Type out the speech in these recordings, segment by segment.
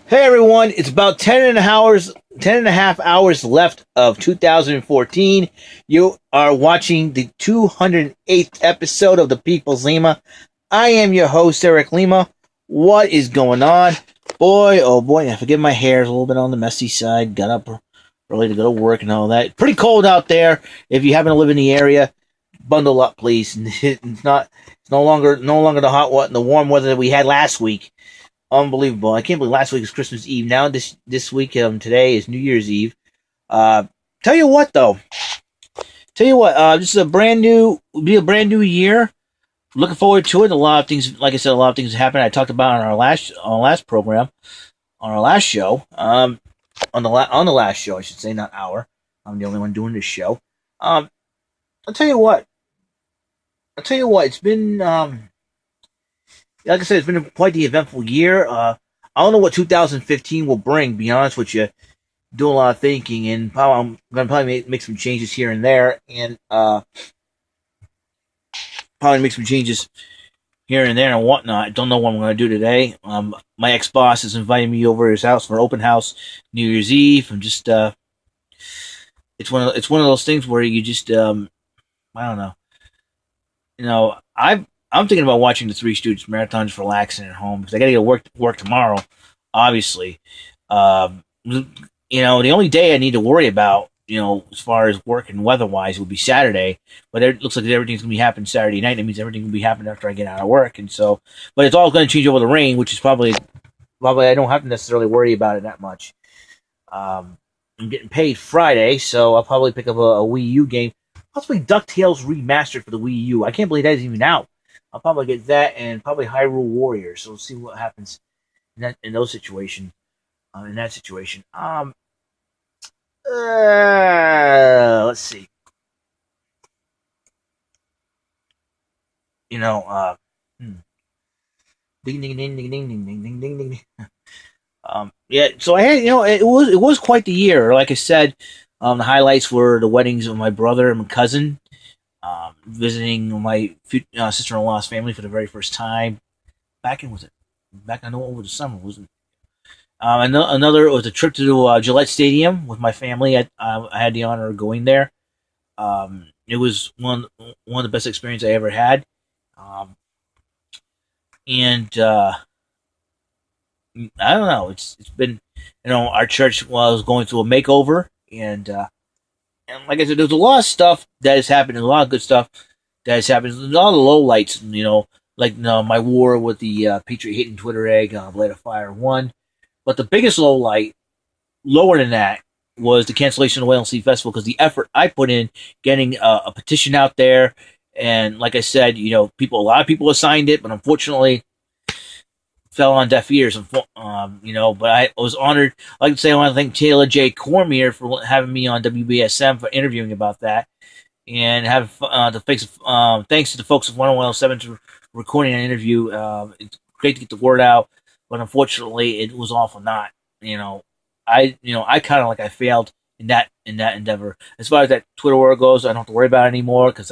Hey everyone, it's about 10 and a half hours left of 2014. You are watching the 208th episode of the People's Lima. I am your host, Eric Lima. What is going on? Boy, oh boy, I forgive my hair, it's a little bit on the messy side. Got up early to go to work and all that. Pretty cold out there. If you happen to live in the area, bundle up, please. It's no longer the hot what and the warm weather that we had last week. Unbelievable! I can't believe last week was Christmas Eve. Now this week, today is New Year's Eve. Tell you what, though. This is a brand new year. Looking forward to it. A lot of things, like I said, a lot of things happened. I talked about on our last program, on our last show, on the last show, I should say, not our. I'm the only one doing this show. I'll tell you what. It's been like I said, it's been quite the eventful year. I don't know what 2015 will bring, to be honest with you. Doing a lot of thinking, and I'm going to probably make some changes here and there, and probably make some changes here and there and whatnot. Don't know what I'm going to do today. My ex-boss is inviting me over to his house for an open house New Year's Eve. I'm just, it's one of those things where you just, I don't know. I'm thinking about watching the Three Stooges marathon just relaxing at home because I got to get work tomorrow. Obviously, the only day I need to worry about, as far as work and weather-wise, will be Saturday. But it looks like everything's going to be happening Saturday night. That means everything will be happening after I get out of work. And so, but it's all going to change over the rain, which is probably I don't have to necessarily worry about it that much. I'm getting paid Friday, so I'll probably pick up a Wii U game, possibly DuckTales Remastered for the Wii U. I can't believe that is even out. I'll probably get that and probably Hyrule Warriors. So we'll see what happens in that situation. Let's see. Ding ding ding ding ding ding ding ding ding ding. Yeah. So I had, it was quite the year. Like I said, the highlights were the weddings of my brother and my cousin. Visiting my sister-in-law's family for the very first time. Back over the summer, wasn't it? Another was a trip to Gillette Stadium with my family. I had the honor of going there. It was one of the best experiences I ever had. And I don't know. It's been, our church was going through a makeover, and like I said, there's a lot of stuff that has happened, and a lot of good stuff that has happened. There's a lot of lowlights, my war with the Patriot hating Twitter egg, Blade of Fire 1. But the biggest lowlight, lower than that, was the cancellation of the Whale Sea Festival, because the effort I put in getting a petition out there, and like I said, a lot of people have signed it, but unfortunately fell on deaf ears, but I was honored. Like I say, I want to thank Taylor J. Cormier for having me on WBSM for interviewing about that, and have thanks to the folks of 10107 for recording an interview. It's great to get the word out, but unfortunately, it was awful not. I kind of I failed in that endeavor. As far as that Twitter war goes, I don't have to worry about it anymore because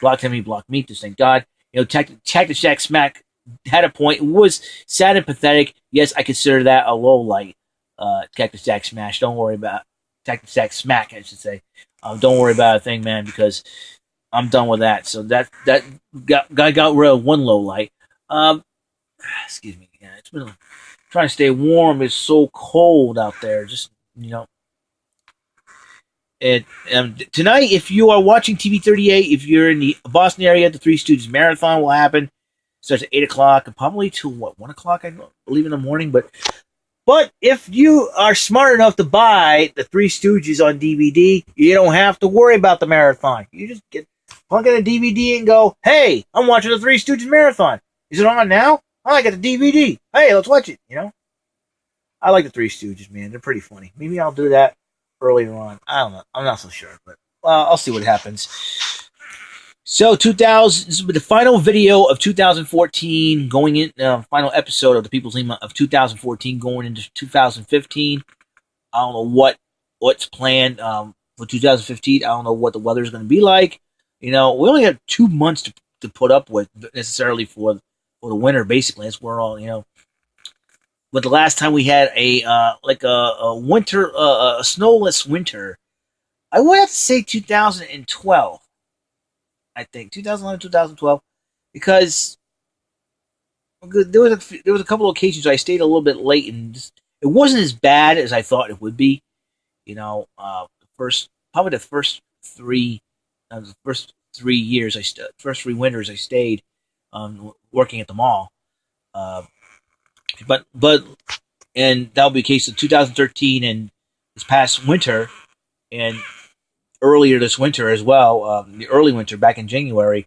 blocked him, he blocked me. Just thank God. Tactic Shack Smack had a point. It was sad and pathetic. Yes, I consider that a low light. Cactus Jack Smash. Don't worry about Cactus Jack Smack, I should say. Don't worry about a thing, man, because I'm done with that. So that got rid of one low light. Excuse me. Yeah, it's been trying to stay warm. It's so cold out there. Just tonight, if you are watching TV 38, if you're in the Boston area, the Three Stooges Marathon will happen. Starts at 8 o'clock and probably till 1 o'clock, I believe, in the morning. But if you are smart enough to buy the Three Stooges on DVD, you don't have to worry about the marathon. You just plug in a DVD and go, hey, I'm watching the Three Stooges Marathon. Is it on now? Oh, I got the DVD. Hey, let's watch it, I like the Three Stooges, man. They're pretty funny. Maybe I'll do that earlier on. I don't know. I'm not so sure, but I'll see what happens. So, this is the final video of 2014, going in, final episode of the People's Lima of 2014, going into 2015. I don't know what's planned for 2015. I don't know what the weather is going to be like. We only have 2 months to put up with necessarily for the winter. Basically, that's where all but the last time we had a winter, a snowless winter, I would have to say 2012. I think 2011, 2012, because there was a couple of occasions I stayed a little bit late, and it wasn't as bad as I thought it would be. Probably the first 3 years, first 3 winters I stayed, working at the mall. Uh, but and that'll be the case of 2013 and this past winter and earlier this winter as well. The early winter back in January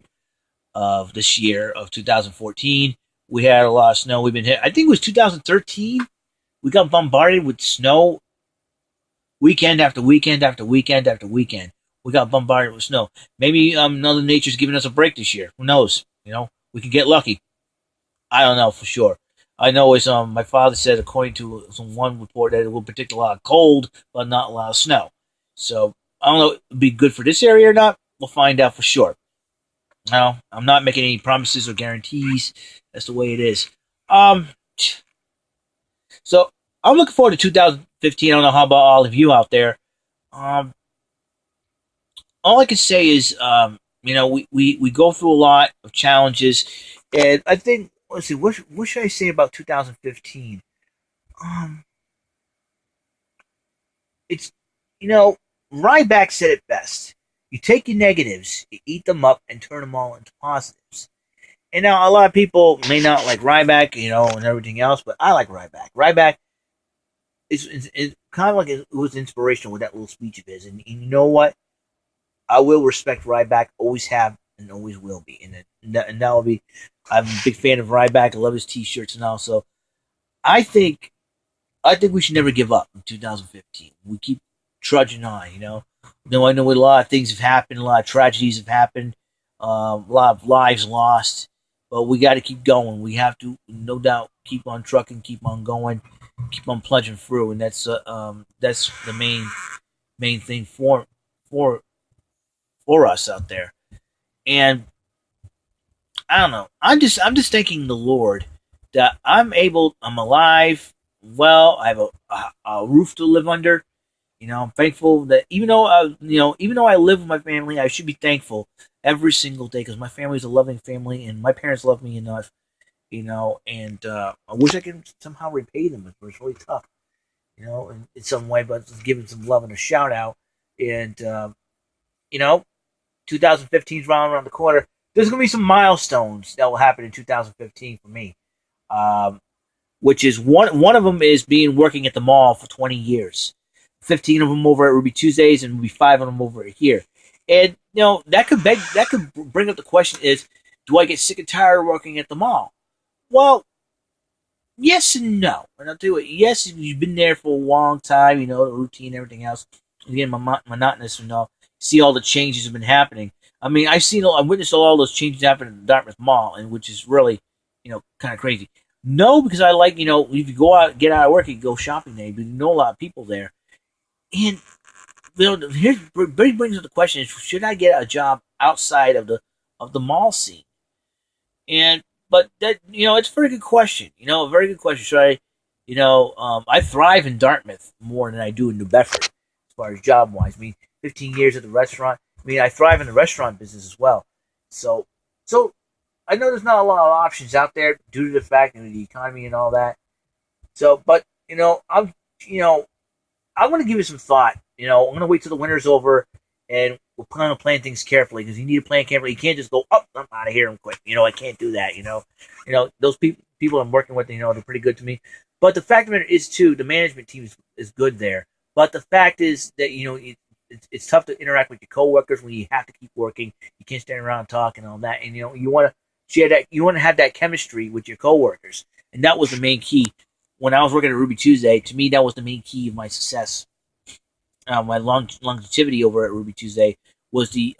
of this year of 2014, we had a lot of snow. We've been hit. I think it was 2013. We got bombarded with snow weekend after weekend after weekend after weekend. We got bombarded with snow. Maybe Mother Nature's giving us a break this year. Who knows? We could get lucky. I don't know for sure. I know it's my father said, according to some one report, that it will predict a lot of cold, but not a lot of snow. So I don't know if it'll be good for this area or not. We'll find out for sure. No, I'm not making any promises or guarantees. That's the way it is. Um, so I'm looking forward to 2015. I don't know how about all of you out there. Um, all I can say is, we go through a lot of challenges, and I think, let's see, what should I say about 2015? Um, it's, Ryback said it best. You take your negatives, you eat them up, and turn them all into positives. And now a lot of people may not like Ryback, and everything else, but I like Ryback. Ryback is kind of like it was inspirational with that little speech of his. And you know what? I will respect Ryback, always have, and always will be. And that will be. I'm a big fan of Ryback. I love his T-shirts and all. So I think we should never give up in 2015. We keep trudging on. I know a lot of things have happened, a lot of tragedies have happened, a lot of lives lost, but we got to keep going. We have to, no doubt, keep on trucking, keep on going, keep on plunging through, and that's the main thing for us out there. And I don't know. I'm just thanking the Lord that I'm alive. Well, I have a roof to live under. I'm thankful that even though I live with my family, I should be thankful every single day because my family is a loving family and my parents love me enough. And I wish I could somehow repay them, but it's really tough. In some way, but just giving some love and a shout out. And 2015 is around the corner. There's going to be some milestones that will happen in 2015 for me. Which is one of them is working at the mall for 20 years. 15 of them over at Ruby Tuesdays and maybe 5 of them over here. And that could bring up the question is, do I get sick and tired of working at the mall? Well, yes and no. And I'll tell you what, yes, you've been there for a long time, the routine, everything else. Again, monotonous, see all the changes have been happening. I mean, I witnessed all those changes happen in the Dartmouth Mall, and which is really, kind of crazy. No, because I like, if you go out, get out of work, you go shopping there, but you know a lot of people there. And here brings up the question: is should I get a job outside of the mall scene? But that it's a very good question. A very good question. Should I? I thrive in Dartmouth more than I do in New Bedford as far as job wise. I mean, 15 years at the restaurant. I mean, I thrive in the restaurant business as well. So I know there's not a lot of options out there due to the fact of the economy and all that. So, but I'm going to give you some thought. I'm going to wait till the winter's over, and we'll plan things carefully because you need to plan carefully. You can't just go, oh, I'm out of here and quit. I can't do that. Those people I'm working with, they're pretty good to me. But the fact of it is, too, the management team is good there. But the fact is that it's tough to interact with your coworkers when you have to keep working. You can't stand around and talk and all that. And you want to share that. You want to have that chemistry with your coworkers, and that was the main key. When I was working at Ruby Tuesday, to me, that was the main key of my success. My longevity over at Ruby Tuesday was the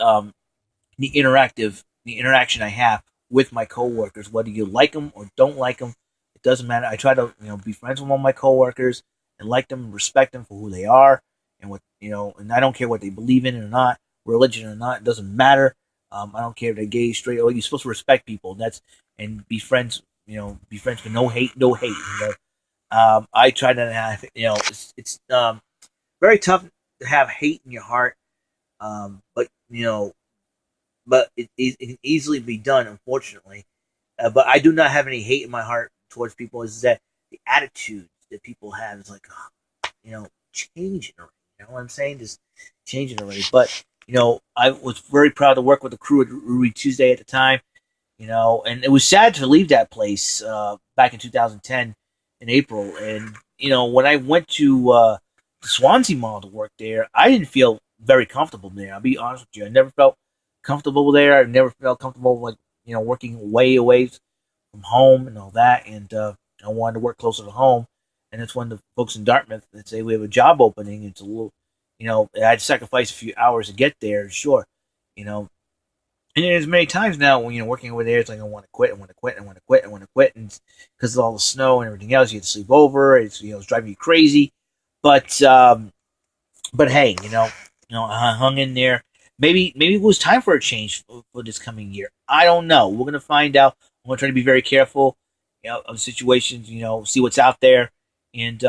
interaction I have with my coworkers. Whether you like them or don't like them, it doesn't matter. I try to be friends with all my coworkers and like them, and respect them for who they are, and and I don't care what they believe in or not, religion or not. It doesn't matter. I don't care if they're gay, straight. You're supposed to respect people. And be friends. Be friends with no hate. I try not to have, it's very tough to have hate in your heart, but it can easily be done, unfortunately. But I do not have any hate in my heart towards people. Is that the attitude that people have is like, changing already. You know what I'm saying? Just changing already. But I was very proud to work with the crew at Ruby Tuesday at the time. And it was sad to leave that place back in 2010 in April. And when I went to the Swansea Mall to work there, I didn't feel very comfortable there. I'll be honest with you. I never felt comfortable there. I never felt comfortable working way away from home and all that. And I wanted to work closer to home. And that's when the folks in Dartmouth that say we have a job opening. It's a little, I had to sacrifice a few hours to get there. Sure, you know. And there's many times now when working over there, it's like I want to quit, I want to quit, I want to quit, I want to quit, and because of all the snow and everything else, you have to sleep over. It's driving you crazy. But hey, I hung in there. Maybe it was time for a change for this coming year. I don't know. We're gonna find out. I'm gonna try to be very careful, of situations. See what's out there, and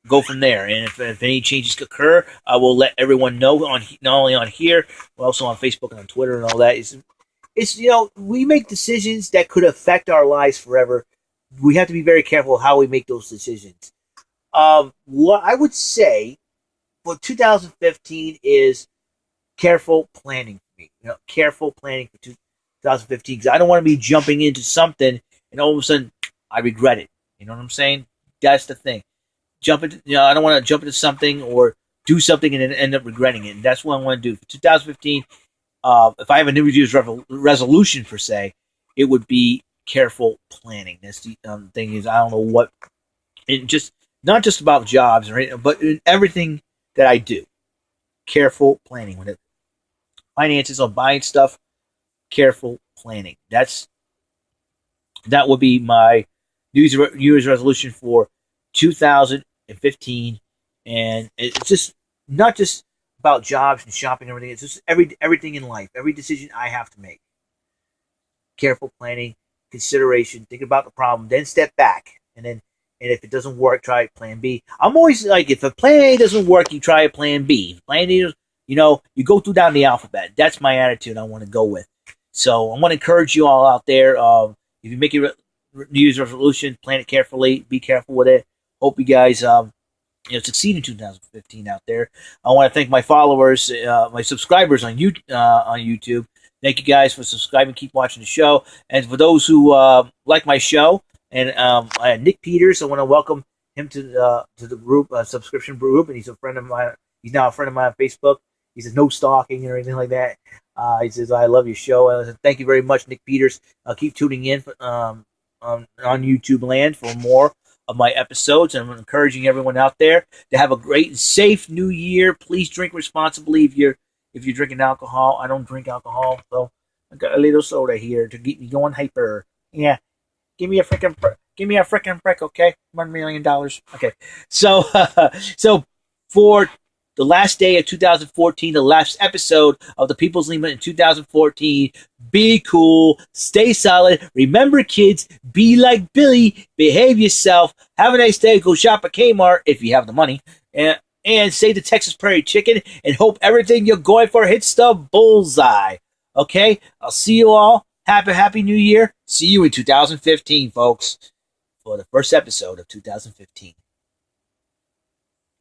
go from there. And if any changes occur, I will let everyone know on not only on here, but also on Facebook and on Twitter and all that. It's we make decisions that could affect our lives forever. We have to be very careful how we make those decisions. What I would say for 2015 is careful planning for me. Careful planning for 2015 because I don't want to be jumping into something and all of a sudden I regret it. You know what I'm saying? That's the thing. I don't want to jump into something or do something and then end up regretting it. And that's what I want to do for 2015. If I have a New Year's resolution per se, it would be careful planning. That's the thing is I don't know what, and just not just about jobs, right? But in everything that I do, careful planning with it. Finances on buying stuff, careful planning. That would be my New Year's resolution for 2015, and it's just not just about jobs and shopping and everything. It's just everything in life, every decision I have to make. Careful planning, consideration, think about the problem, then step back, and if it doesn't work, try plan B. I'm always like, if a plan A doesn't work, you try a plan B. If plan A, you go through down the alphabet. That's my attitude I want to go with. So I want to encourage you all out there. If you make your New Year's resolution, plan it carefully, be careful with it. Hope you guys succeed in 2015 out there. I want to thank my followers, my subscribers on YouTube. Thank you guys for subscribing. Keep watching the show. And for those who like my show, and I had Nick Peters, I want to welcome him to the group, subscription group, and he's a friend of mine. He's now a friend of mine on Facebook. He says no stalking or anything like that. He says I love your show. I said, thank you very much, Nick Peters. Keep tuning in on YouTube land for more of my episodes. And I'm encouraging everyone out there to have a great and safe New Year. Please drink responsibly if you're drinking alcohol. I don't drink alcohol, so I got a little soda here to get me going hyper. Yeah, give me a freaking prick, okay? $1 million, okay? So so for the last day of 2014, the last episode of the People's Lima in 2014. Be cool, stay solid. Remember, kids, be like Billy, behave yourself. Have a nice day. Go shop at Kmart if you have the money, and save the Texas Prairie Chicken. And hope everything you're going for hits the bullseye. Okay, I'll see you all. Happy New Year. See you in 2015, folks, for the first episode of 2015.